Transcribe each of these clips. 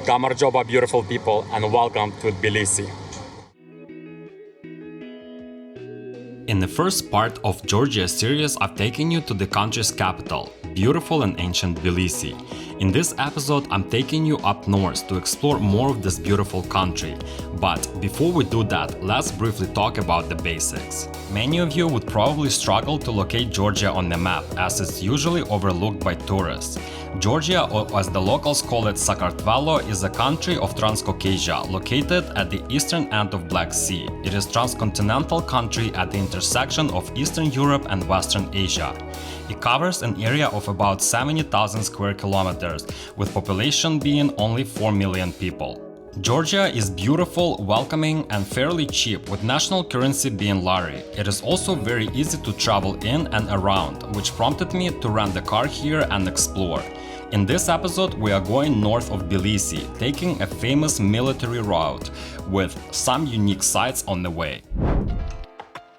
Gamarjoba, beautiful people, and welcome to Tbilisi. In the first part of Georgia series, I've taken you to the country's capital, beautiful and ancient Tbilisi. In this episode, I'm taking you up north to explore more of this beautiful country. But before we do that, let's briefly talk about the basics. Many of you would probably struggle to locate Georgia on the map, as it's usually overlooked by tourists. Georgia, or as the locals call it Sakartvelo, is a country of Transcaucasia, located at the eastern end of Black Sea. It is a transcontinental country at the intersection of Eastern Europe and Western Asia. It covers an area of about 70,000 square kilometers, with population being only 4 million people. Georgia is beautiful, welcoming, and fairly cheap, with national currency being lari. It is also very easy to travel in and around, which prompted me to rent a car here and explore. In this episode, we are going north of Tbilisi, taking a famous military route, with some unique sites on the way.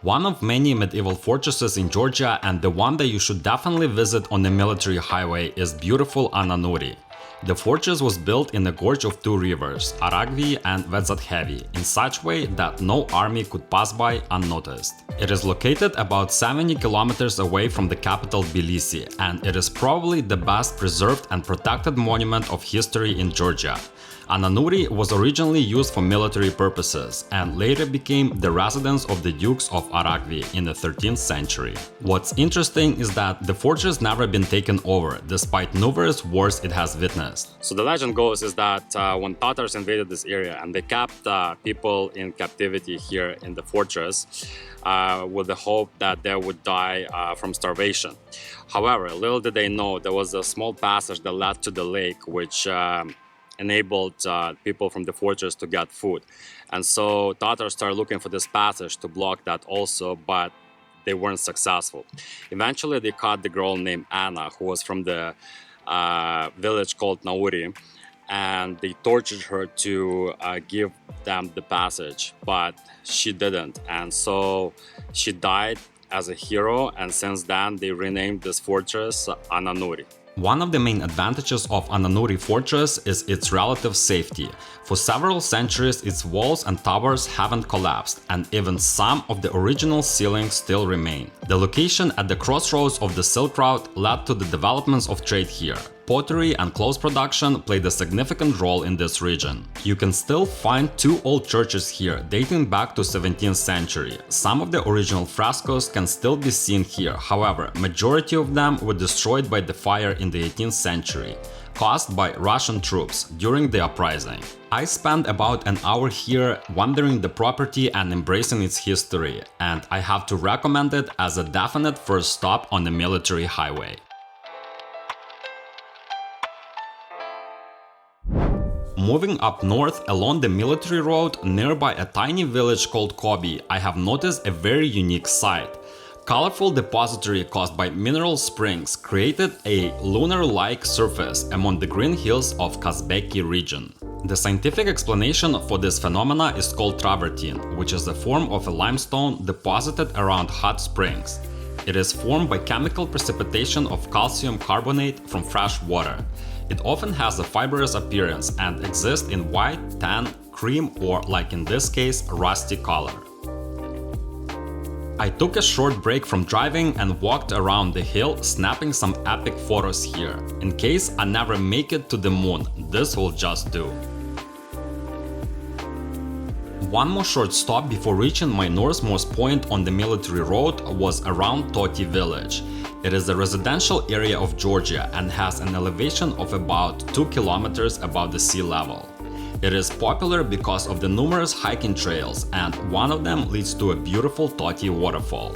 One of many medieval fortresses in Georgia, and the one that you should definitely visit on the military highway, is beautiful Ananuri. The fortress was built in the gorge of two rivers, Aragvi and Vedzathevi, in such way that no army could pass by unnoticed. It is located about 70 kilometers away from the capital Tbilisi, and it is probably the best preserved and protected monument of history in Georgia. Ananuri was originally used for military purposes and later became the residence of the Dukes of Aragvi in the 13th century. What's interesting is that the fortress never been taken over, despite numerous wars it has witnessed. So the legend goes is that when Tatars invaded this area and they kept people in captivity here in the fortress with the hope that they would die from starvation. However, little did they know there was a small passage that led to the lake, which enabled people from the fortress to get food. And so Tatars started looking for this passage to block that also, but they weren't successful. Eventually they caught the girl named Anna, who was from the village called Nauri, and they tortured her to give them the passage, but she didn't. And so she died as a hero, and since then they renamed this fortress Ananuri. One of the main advantages of Ananuri Fortress is its relative safety. For several centuries, its walls and towers haven't collapsed, and even some of the original ceilings still remain. The location at the crossroads of the Silk Route led to the developments of trade here. Pottery and clothes production played a significant role in this region. You can still find two old churches here dating back to 17th century. Some of the original frescoes can still be seen here, however, majority of them were destroyed by the fire in the 18th century, caused by Russian troops during the uprising. I spent about an hour here wandering the property and embracing its history, and I have to recommend it as a definite first stop on the military highway. Moving up north along the military road nearby a tiny village called Kobi, I have noticed a very unique sight. Colorful depository caused by mineral springs created a lunar-like surface among the green hills of Kazbeki region. The scientific explanation for this phenomena is called travertine, which is a form of a limestone deposited around hot springs. It is formed by chemical precipitation of calcium carbonate from fresh water. It often has a fibrous appearance and exists in white, tan, cream, or, like in this case, rusty color. I took a short break from driving and walked around the hill, snapping some epic photos here. In case I never make it to the moon, this will just do. One more short stop before reaching my northmost point on the military road was around Toti village. It is a residential area of Georgia and has an elevation of about 2 kilometers above the sea level. It is popular because of the numerous hiking trails, and one of them leads to a beautiful Toti waterfall.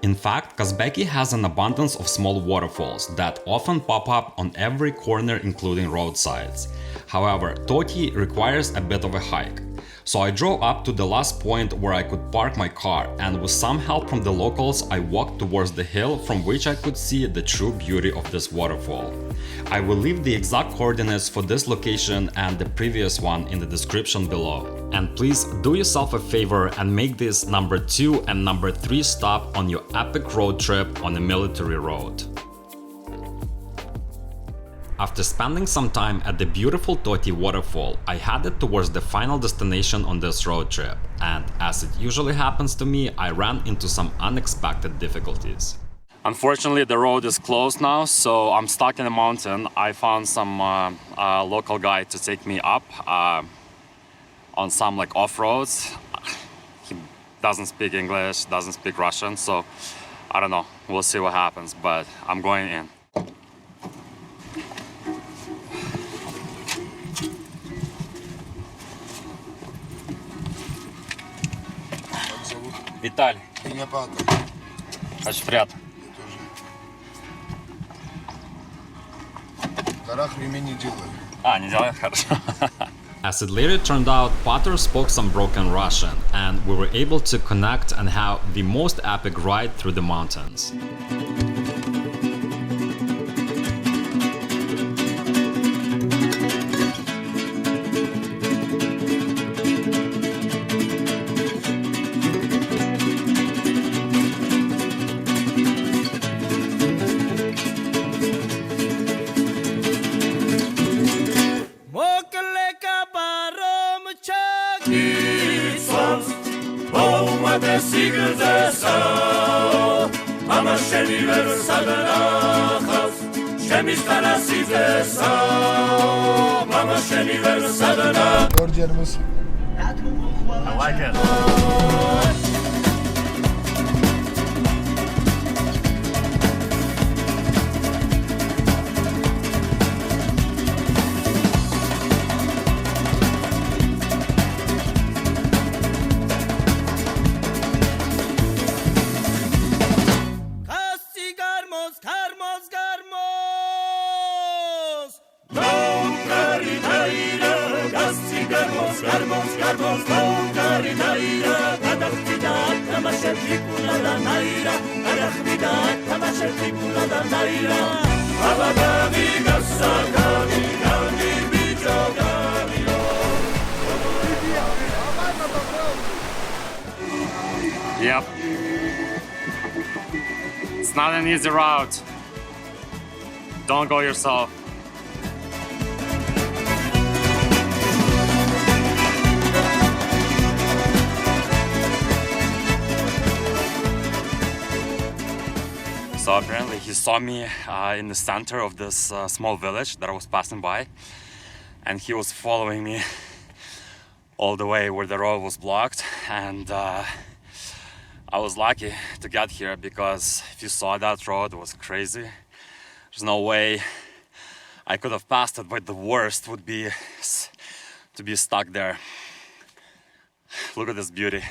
In fact, Kazbeki has an abundance of small waterfalls that often pop up on every corner, including roadsides. However, Toti requires a bit of a hike. So I drove up to the last point where I could park my car, and with some help from the locals I walked towards the hill from which I could see the true beauty of this waterfall. I will leave the exact coordinates for this location and the previous one in the description below. And please do yourself a favor and make this number 2 and number 3 stop on your epic road trip on a military road. After spending some time at the beautiful Toti waterfall, I headed towards the final destination on this road trip, and as it usually happens to me, I ran into some unexpected difficulties. Unfortunately, the road is closed now, so I'm stuck in the mountain. I found some local guy to take me up on some like off-roads. He doesn't speak English, doesn't speak Russian, so I don't know. We'll see what happens, but I'm going in. Виталий. Меня Павел. Очень приятно. Я тоже. Тарах ремень не делаю. Не делает? Хорошо. As it later turned out, Pater spoke some broken Russian, and we were able to connect and have the most epic ride through the mountains. Gorgerimiz. I like it. Yep. It's not an easy route. Don't go yourself. So apparently he saw me in the center of this small village that I was passing by, and he was following me all the way where the road was blocked, and I was lucky to get here because if you saw that road, it was crazy. There's no way I could have passed it, but the worst would be to be stuck there. Look at this beauty.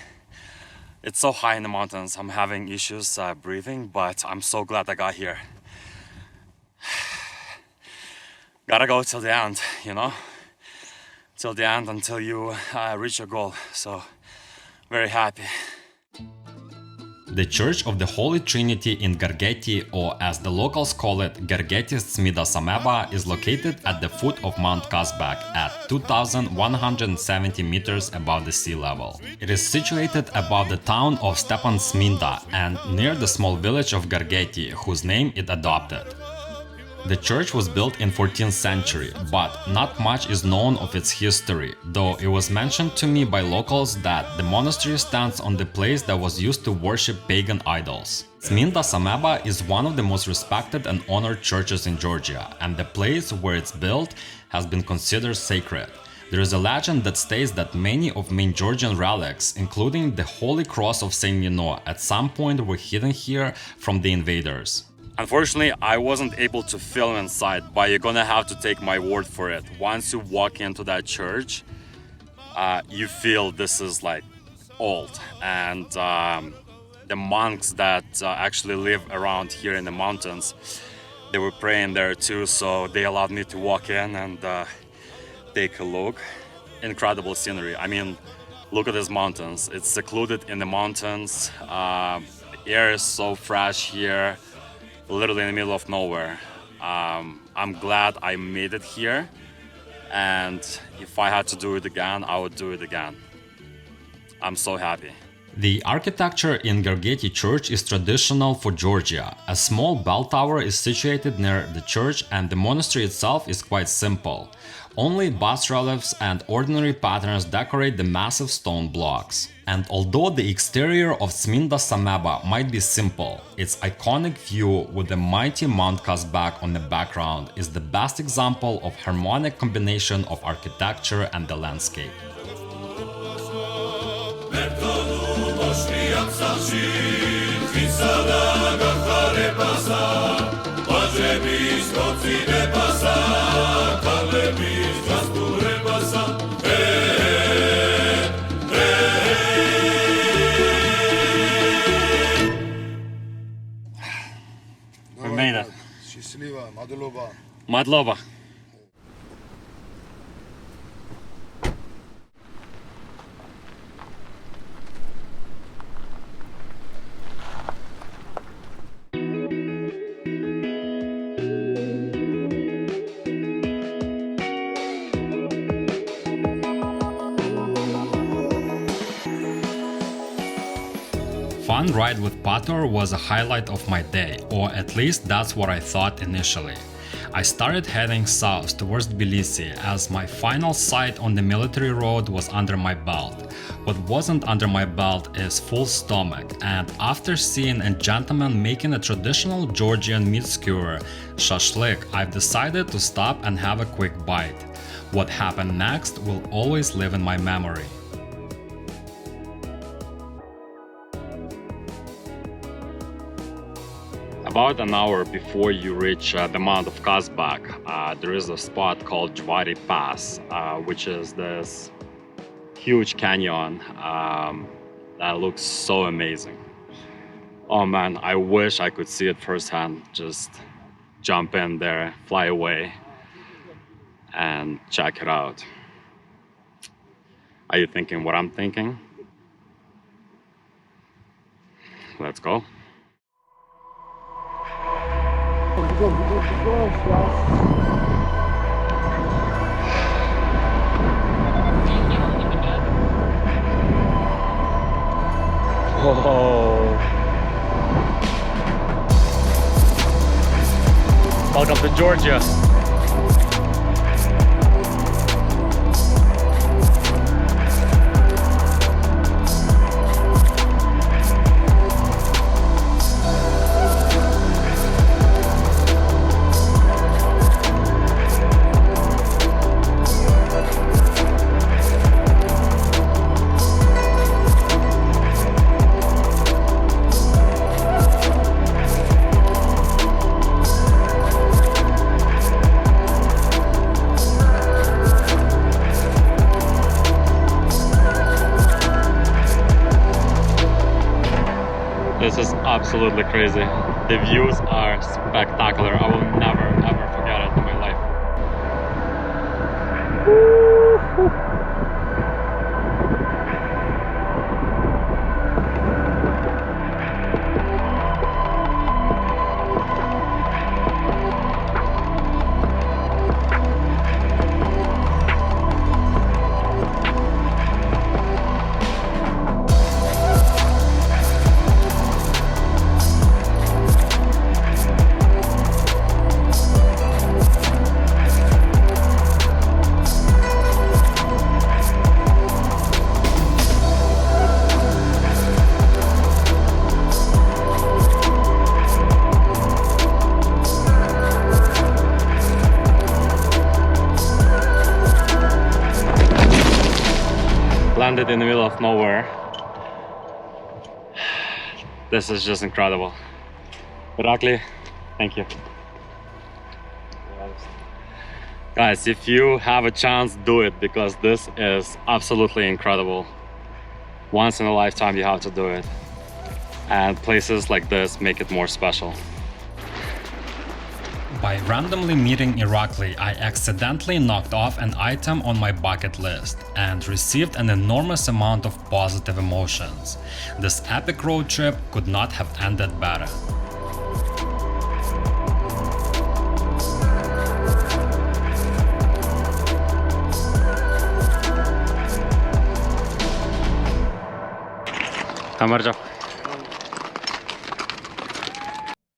It's so high in the mountains, I'm having issues breathing, but I'm so glad I got here. Gotta go till the end, you know? Till the end until you reach your goal, so very happy. The Church of the Holy Trinity in Gargeti, or as the locals call it, Gargetis Smida Sameba, is located at the foot of Mount Kazbek at 2,170 meters above the sea level. It is situated above the town of Stepan Sminda and near the small village of Gargeti, whose name it adopted. The church was built in 14th century, but not much is known of its history, though it was mentioned to me by locals that the monastery stands on the place that was used to worship pagan idols. Sminda Sameba is one of the most respected and honored churches in Georgia, and the place where it's built has been considered sacred. There is a legend that states that many of main Georgian relics, including the Holy Cross of Saint Nino, at some point were hidden here from the invaders. Unfortunately, I wasn't able to film inside, but you're gonna have to take my word for it. Once you walk into that church, you feel this is like old. And the monks that actually live around here in the mountains, they were praying there too, so they allowed me to walk in and take a look. Incredible scenery. I mean, look at these mountains. It's secluded in the mountains. The air is so fresh here. Literally in the middle of nowhere. I'm glad I made it here, and if I had to do it again, I would do it again. I'm so happy. The architecture in Gergeti Church is traditional for Georgia. A small bell tower is situated near the church and the monastery itself is quite simple. Only bas-reliefs and ordinary patterns decorate the massive stone blocks. And although the exterior of Sminda Sameba might be simple, its iconic view with the mighty Mount Kazbek on the background is the best example of harmonic combination of architecture and the landscape. We made it. Счастливо, Madloba. Madloba. Fun ride with Pator was a highlight of my day, or at least that's what I thought initially. I started heading south towards Tbilisi as my final sight on the military road was under my belt. What wasn't under my belt is full stomach, and after seeing a gentleman making a traditional Georgian meat skewer, shashlik, I've decided to stop and have a quick bite. What happened next will always live in my memory. About an hour before you reach the Mount of Kazbek, there is a spot called Jvari Pass, which is this huge canyon that looks so amazing. Oh man, I wish I could see it firsthand. Just jump in there, fly away, and check it out. Are you thinking what I'm thinking? Let's go. Whoa. Welcome to Georgia. This is absolutely crazy. The views are spectacular. I will never ever forget it in my life. Landed in the middle of nowhere. This is just incredible. Irakli, thank you. Guys, if you have a chance, do it, because this is absolutely incredible. Once in a lifetime you have to do it. And places like this make it more special. By randomly meeting Irakli, I accidentally knocked off an item on my bucket list and received an enormous amount of positive emotions. This epic road trip could not have ended better. Камар жок.